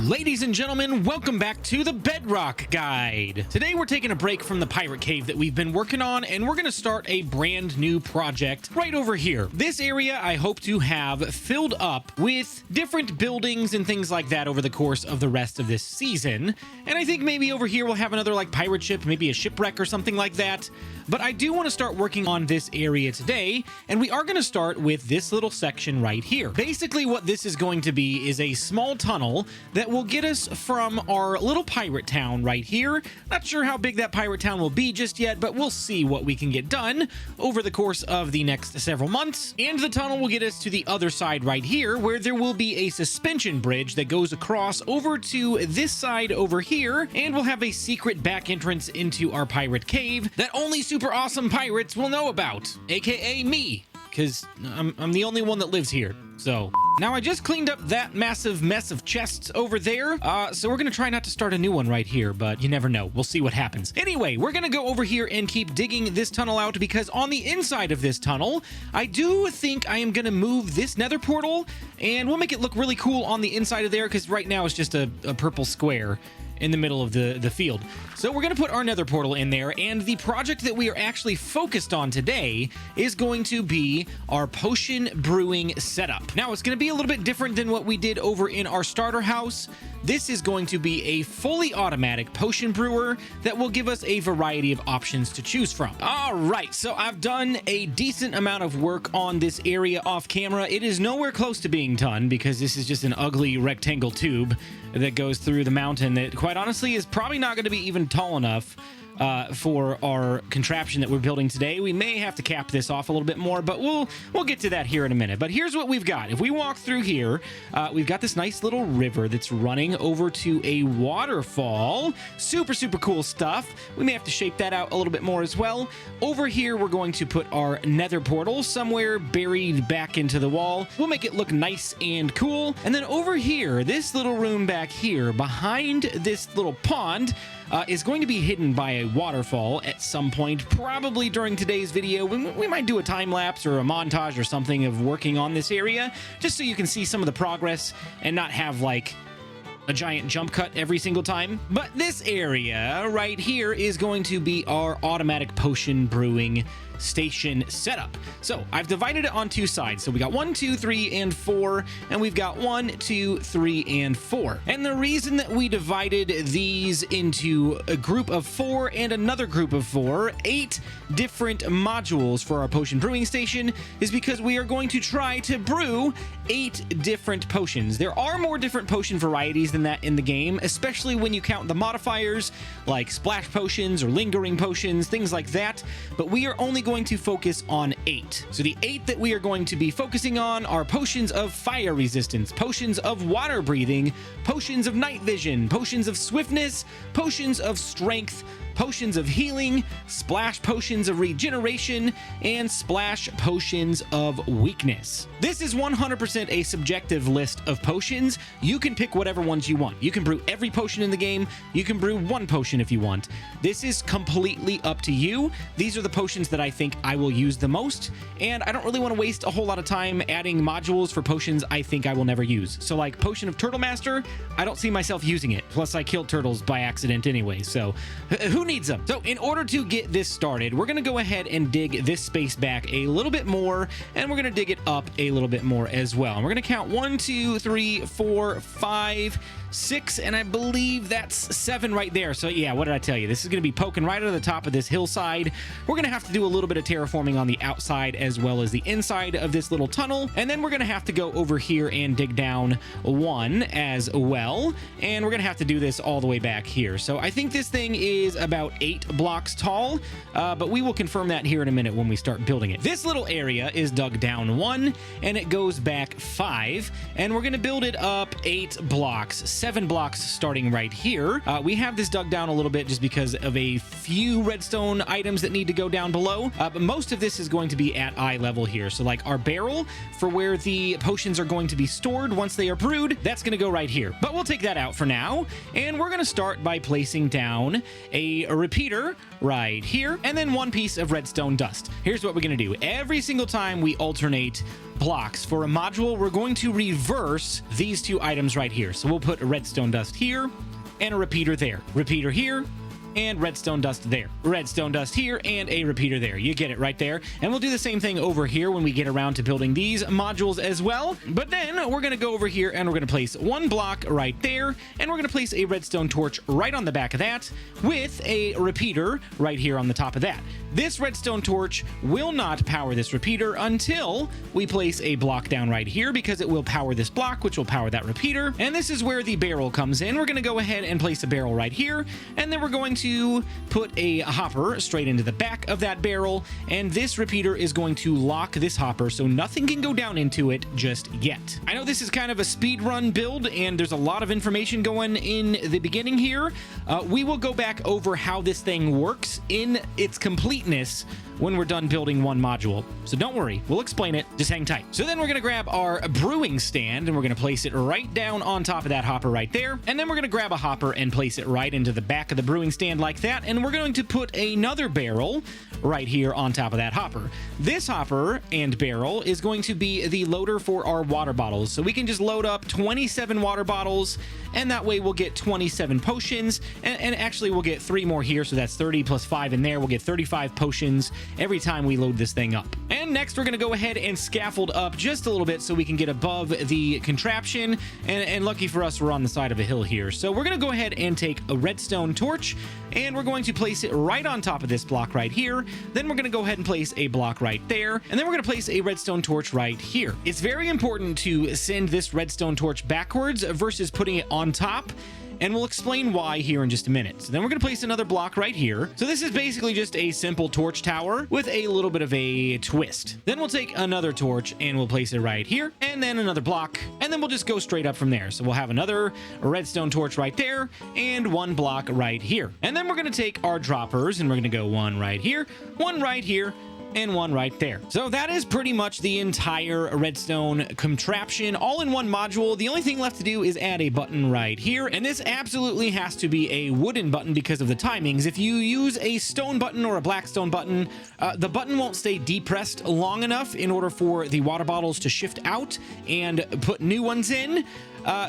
Ladies and gentlemen, welcome back to the Bedrock Guide. Today we're taking a break from the pirate cave that we've been working on, and we're going to start a brand new project right over here. This area I hope to have filled up with different buildings and things like that over the course of the rest of this season. And I think maybe over here we'll have another like pirate ship, maybe a shipwreck or something like that. But I do want to start working on this area today, and we are going to start with this little section right here. Basically what this is going to be is a small tunnel that will get us from our little pirate town right here. Not sure how big that pirate town will be just yet, but we'll see what we can get done over the course of the next several months. And the tunnel will get us to the other side right here, where there will be a suspension bridge that goes across over to this side over here, and we'll have a secret back entrance into our pirate cave that only super awesome pirates will know about, aka me, because I'm the only one that lives here. So now I just cleaned up that massive mess of chests over there, so we're gonna try not to start a new one right here, but you never know. We'll see what happens. Anyway, we're gonna go over here and keep digging this tunnel out, because on the inside of this tunnel, I do think I am gonna move this nether portal, and we'll make it look really cool on the inside of there, because right now it's just a purple square in the middle of the field. So we're going to put our nether portal in there, and the project that we are actually focused on today is going to be our potion brewing setup. Now, it's going to be a little bit different than what we did over in our starter house. This is going to be a fully automatic potion brewer that will give us a variety of options to choose from. All right, so I've done a decent amount of work on this area off camera. It is nowhere close to being done, because this is just an ugly rectangle tube that goes through the mountain that, quite honestly, is probably not going to be even tall enough for our contraption that we're building today. We may have to cap this off a little bit more, but we'll get to that here in a minute. But here's what we've got. If we walk through here, we've got this nice little river that's running over to a waterfall. Super, super cool stuff. We may have to shape that out a little bit more as well. Over here, we're going to put our nether portal somewhere buried back into the wall. We'll make it look nice and cool. And then over here, this little room back here, behind this little pond, is going to be hidden by a waterfall at some point, probably during today's video. We might do a time lapse or a montage or something of working on this area, just so you can see some of the progress and not have like a giant jump cut every single time. But this area right here is going to be our automatic potion brewing station setup. So I've divided it on two sides. So we got 1, 2, 3, and 4, and we've got 1, 2, 3, and 4. And the reason that we divided these into a group of 4 and another group of 4, 8 different modules for our potion brewing station, is because we are going to try to brew 8 different potions. There are more different potion varieties than that in the game, especially when you count the modifiers like splash potions or lingering potions, things like that. But we are only going to focus on 8. So the 8 that we are going to be focusing on are potions of fire resistance, potions of water breathing, potions of night vision, potions of swiftness, potions of strength, potions of healing, splash potions of regeneration, and splash potions of weakness. This is 100% a subjective list of potions. You can pick whatever ones you want. You can brew every potion in the game. You can brew one potion if you want. This is completely up to you. These are the potions that I think I will use the most, and I don't really want to waste a whole lot of time adding modules for potions I think I will never use. So like Potion of Turtle Master, I don't see myself using it. Plus I killed turtles by accident anyway, so who needs them? So in order to get this started, we're going to go ahead and dig this space back a little bit more, and we're going to dig it up a little bit more as well. And we're going to count 1, 2, 3, 4, 5, 6, and I believe that's 7 right there. So yeah, what did I tell you? This is going to be poking right out of the top of this hillside. We're going to have to do a little bit of terraforming on the outside as well as the inside of this little tunnel, and then we're going to have to go over here and dig down 1 as well, and we're going to have to do this all the way back here. So I think this thing is about 8 blocks tall, but we will confirm that here in a minute when we start building it. This little area is dug down 1, and it goes back 5, and we're going to build it up 8 blocks, 7 blocks starting right here. We have this dug down a little bit just because of a few redstone items that need to go down below, but most of this is going to be at eye level here. So like our barrel for where the potions are going to be stored once they are brewed, that's going to go right here. But we'll take that out for now, and we're going to start by placing down a a repeater right here, and then 1 piece of redstone dust. Here's what we're going to do. Every single time we alternate blocks for a module, we're going to reverse these 2 items right here. So we'll put a redstone dust here and a repeater there. Repeater here and redstone dust there. Redstone dust here and a repeater there. You get it right there. And we'll do the same thing over here when we get around to building these modules as well. But then we're going to go over here and we're going to place 1 block right there, and we're going to place a redstone torch right on the back of that with a repeater right here on the top of that. This redstone torch will not power this repeater until we place a block down right here, because it will power this block, which will power that repeater. And this is where the barrel comes in. We're going to go ahead and place a barrel right here, and then we're going to put a hopper straight into the back of that barrel, and this repeater is going to lock this hopper so nothing can go down into it just yet. I know this is kind of a speed run build and there's a lot of information going in the beginning here. We will go back over how this thing works in its completeness when we're done building 1 module. So don't worry, we'll explain it. Just hang tight. So then we're going to grab our brewing stand and we're going to place it right down on top of that hopper right there. And then we're going to grab a hopper and place it right into the back of the brewing stand like that. And we're going to put another barrel right here on top of that hopper. This hopper and barrel is going to be the loader for our water bottles. So we can just load up 27 water bottles, and that way we'll get 27 potions. And actually we'll get 3 more here. So that's 30 plus 5 in there. We'll get 35 potions every time we load this thing up. And next we're going to go ahead and scaffold up just a little bit so we can get above the contraption. And lucky for us, we're on the side of a hill here. So we're going to go ahead and take a redstone torch and we're going to place it right on top of this block right here. Then we're going to go ahead and place a block right there. And then we're going to place a redstone torch right here. It's very important to send this redstone torch backwards versus putting it on top. And we'll explain why here in just a minute. So then we're going to place another block right here. So this is basically just a simple torch tower with a little bit of a twist. Then we'll take another torch and we'll place it right here, and then another block, and then we'll just go straight up from there. So we'll have another redstone torch right there and 1 block right here. And then we're going to take our droppers and we're going to go 1 right here, 1 right here, and 1 right there. So that is pretty much the entire redstone contraption all in 1 module. The only thing left to do is add a button right here, and this absolutely has to be a wooden button because of the timings. If you use a stone button or a blackstone button, the button won't stay depressed long enough in order for the water bottles to shift out and put new ones in.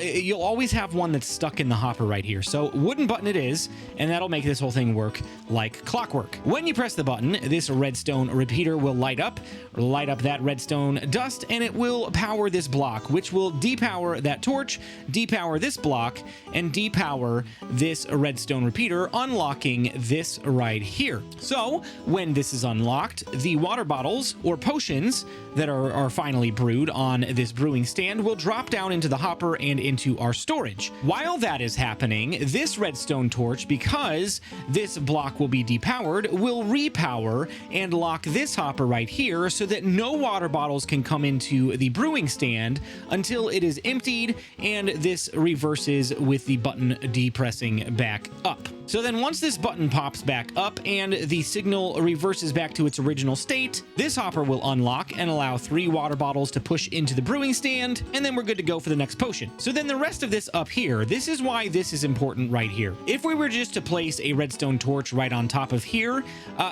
You'll always have one that's stuck in the hopper right here. So wooden button it is, and that'll make this whole thing work like clockwork. When you press the button, this redstone repeater will light up that redstone dust, and it will power this block, which will depower that torch, depower this block, and depower this redstone repeater, unlocking this right here. So when this is unlocked, the water bottles or potions that are finally brewed on this brewing stand will drop down into the hopper and into our storage. While that is happening, this redstone torch, because this block will be depowered, will repower and lock this hopper right here so that no water bottles can come into the brewing stand until it is emptied, and this reverses with the button depressing back up. So then once this button pops back up and the signal reverses back to its original state, this hopper will unlock and allow 3 water bottles to push into the brewing stand, and then we're good to go for the next potion. So then the rest of this up here, this is why this is important right here. If we were just to place a redstone torch right on top of here,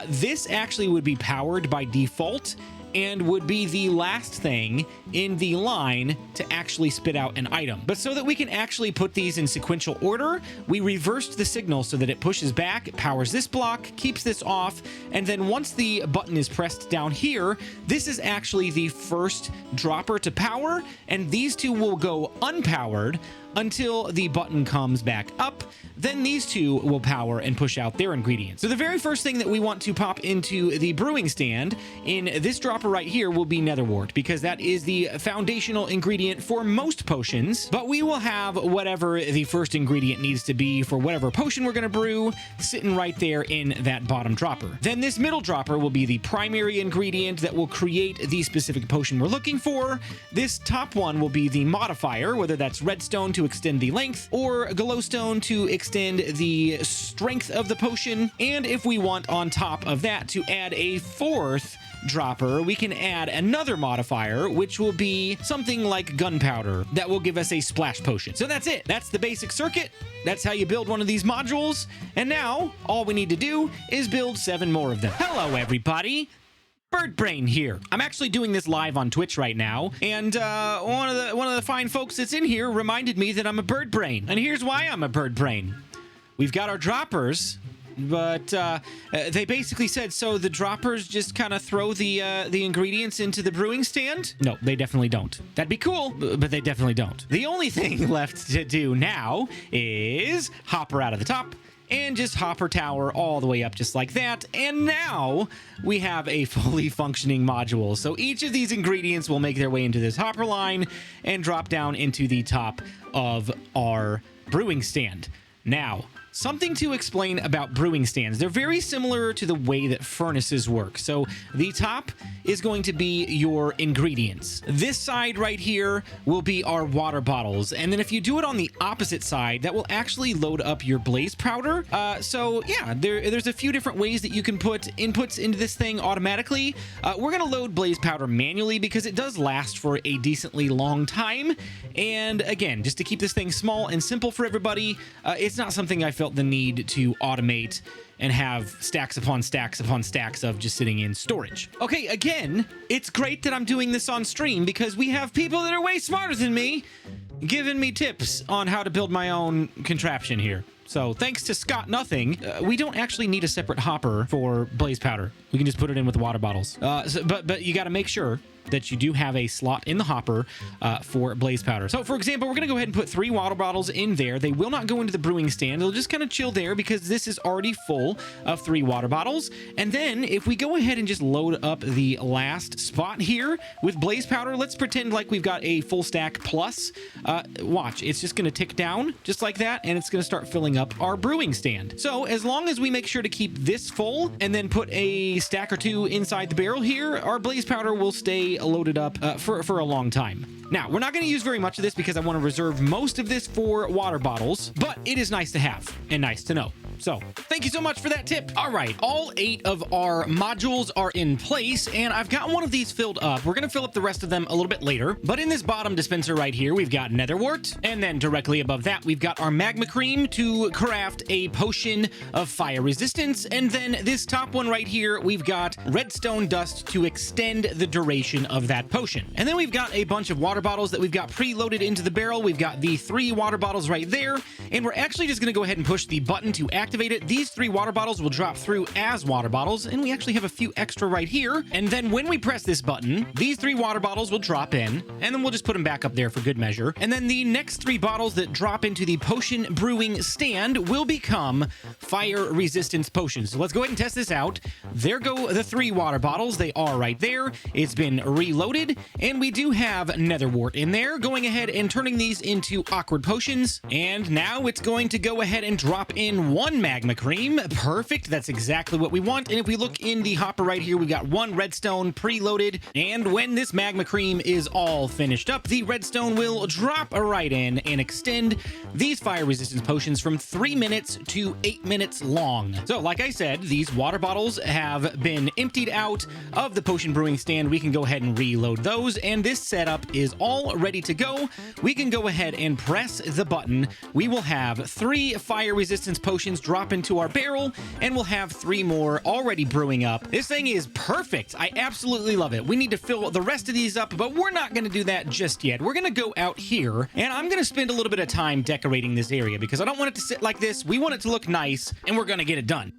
this actually would be powered by default and would be the last thing in the line to actually spit out an item. But so that we can actually put these in sequential order, we reversed the signal so that it pushes back, it powers this block, keeps this off, and then once the button is pressed down here, this is actually the first dropper to power, and these 2 will go unpowered until the button comes back up. Then these 2 will power and push out their ingredients. So the very first thing that we want to pop into the brewing stand in this dropper right here will be nether wart, because that is the foundational ingredient for most potions. But we will have whatever the first ingredient needs to be for whatever potion we're going to brew sitting right there in that bottom dropper. Then this middle dropper will be the primary ingredient that will create the specific potion we're looking for. This top one will be the modifier, whether that's redstone to extend the length or glowstone to extend the strength of the potion. And if we want on top of that to add a 4th dropper, we can add another modifier, which will be something like gunpowder that will give us a splash potion. So that's it. That's the basic circuit. That's how you build one of these modules. And now all we need to do is build 7 more of them. Hello, everybody. Bird Brain here. I'm actually doing this live on Twitch right now, and one of the fine folks that's in here reminded me that I'm a bird brain. And here's why I'm a bird brain. We've got our droppers, but they basically said, so the droppers just kind of throw the ingredients into the brewing stand? No, they definitely don't. That'd be cool, but they definitely don't. The only thing left to do now is hopper out of the top, and just hopper tower all the way up just like that. And now we have a fully functioning module. So each of these ingredients will make their way into this hopper line and drop down into the top of our brewing stand. Now, something to explain about brewing stands. They're very similar to the way that furnaces work. So the top is going to be your ingredients. This side right here will be our water bottles. And then if you do it on the opposite side, that will actually load up your blaze powder. So yeah, there's a few different ways that you can put inputs into this thing automatically. We're going to load blaze powder manually because it does last for a decently long time. And again, just to keep this thing small and simple for everybody, it's not something I felt the need to automate and have stacks upon stacks upon stacks of just sitting in storage. Okay, again, it's great that I'm doing this on stream because we have people that are way smarter than me giving me tips on how to build my own contraption here. So thanks to Scott Nothing, we don't actually need a separate hopper for blaze powder. We can just put it in with water bottles. But you got to make sure that you do have a slot in the hopper for blaze powder. So for example, we're going to go ahead and put 3 water bottles in there. They will not go into the brewing stand. They'll just kind of chill there because this is already full of 3 water bottles. And then if we go ahead and just load up the last spot here with blaze powder, let's pretend like we've got a full stack plus. Watch, it's just going to tick down just like that, and it's going to start filling up our brewing stand. So as long as we make sure to keep this full and then put a stack or 2 inside the barrel here, our blaze powder will stay loaded up for a long time. Now, we're not going to use very much of this because I want to reserve most of this for water bottles, but it is nice to have and nice to know. So thank you so much for that tip. All right, all 8 of our modules are in place, and I've got one of these filled up. We're going to fill up the rest of them a little bit later, but in this bottom dispenser right here, we've got netherwort, and then directly above that, we've got our magma cream to craft a potion of fire resistance, and then this top one right here, we've got redstone dust to extend the duration of that potion. And then we've got a bunch of water bottles that we've got preloaded into the barrel. We've got the 3 water bottles right there, and we're actually just going to go ahead and push the button to activate it. These 3 water bottles will drop through as water bottles, and we actually have a few extra right here. And then when we press this button, these 3 water bottles will drop in, and then we'll just put them back up there for good measure. And then the next 3 bottles that drop into the potion brewing stand will become fire resistance potions. So let's go ahead and test this out. There go the 3 water bottles. They are right there. It's been reloaded, and we do have netherwort in there, going ahead and turning these into awkward potions. And now it's going to go ahead and drop in 1 magma cream. Perfect. That's exactly what we want. And if we look in the hopper right here, we've got 1 redstone preloaded. And when this magma cream is all finished up, the redstone will drop right in and extend these fire resistance potions from 3 minutes to 8 minutes long. So like I said, these water bottles have been emptied out of the potion brewing stand. We can go ahead and reload those, and this setup is all ready to go. We can go ahead and press the button. We will have 3 fire resistance potions drop into our barrel, and we'll have 3 more already brewing up. This thing is perfect. I absolutely love it. We need to fill the rest of these up, but we're not going to do that just yet. We're going to go out here, and I'm going to spend a little bit of time decorating this area because I don't want it to sit like this. We want it to look nice, and we're going to get it done.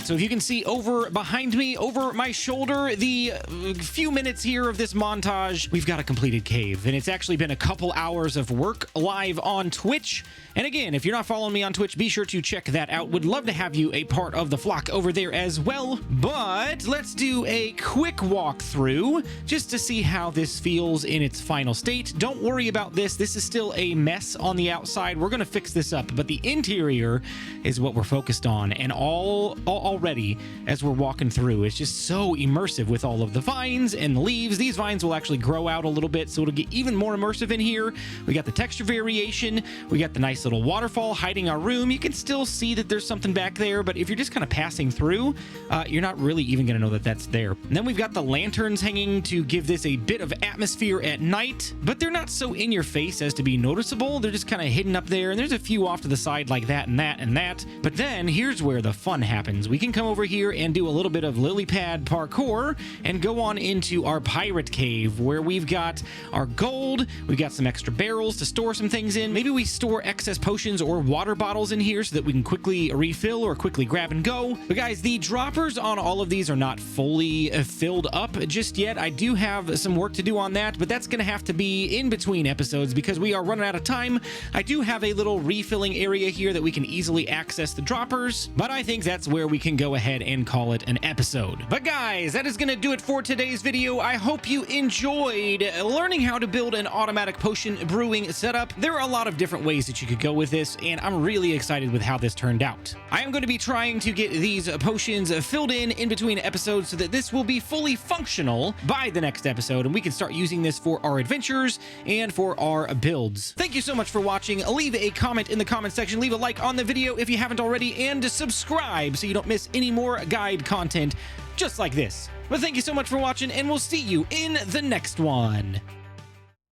right, so if you can see over behind me, over my shoulder, the few minutes here of this montage, we've got a completed cave, and it's actually been a couple hours of work live on Twitch. And again, if you're not following me on Twitch, be sure to check that out. Would love to have you a part of the flock over there as well. But let's do a quick walkthrough just to see how this feels in its final state. Don't worry about this. This is still a mess on the outside. We're going to fix this up, but the interior is what we're focused on. And already as we're walking through, it's just so immersive with all of the vines and the leaves. These vines will actually grow out a little bit, so it'll get even more immersive in here. We got the texture variation. We got the nice little waterfall hiding our room. You can still see that there's something back there, but if you're just kind of passing through, you're not really even going to know that that's there. And then we've got the lanterns hanging to give this a bit of atmosphere at night, but they're not so in your face as to be noticeable. They're just kind of hidden up there, and there's a few off to the side like that and that and that. But then here's where the fun happens. We can come over here and do a little bit of lily pad parkour and go on into our pirate cave, where we've got our gold. We've got some extra barrels to store some things in. Maybe we store excess potions or water bottles in here so that we can quickly refill or quickly grab and go. But guys, the droppers on all of these are not fully filled up just yet. I do have some work to do on that, but that's going to have to be in between episodes because we are running out of time. I do have a little refilling area here that we can easily access the droppers, but I think that's where we can go ahead and call it an episode. But guys, that is going to do it for today's video. I hope you enjoyed learning how to build an automatic potion brewing setup. There are a lot of different ways that you could go with this, and I'm really excited with how this turned out. I am going to be trying to get these potions filled in between episodes so that this will be fully functional by the next episode, and we can start using this for our adventures and for our builds. Thank you so much for watching. Leave a comment in the comment section, leave a like on the video if you haven't already, and subscribe so you don't miss any more guide content just like this. But thank you so much for watching, and we'll see you in the next one.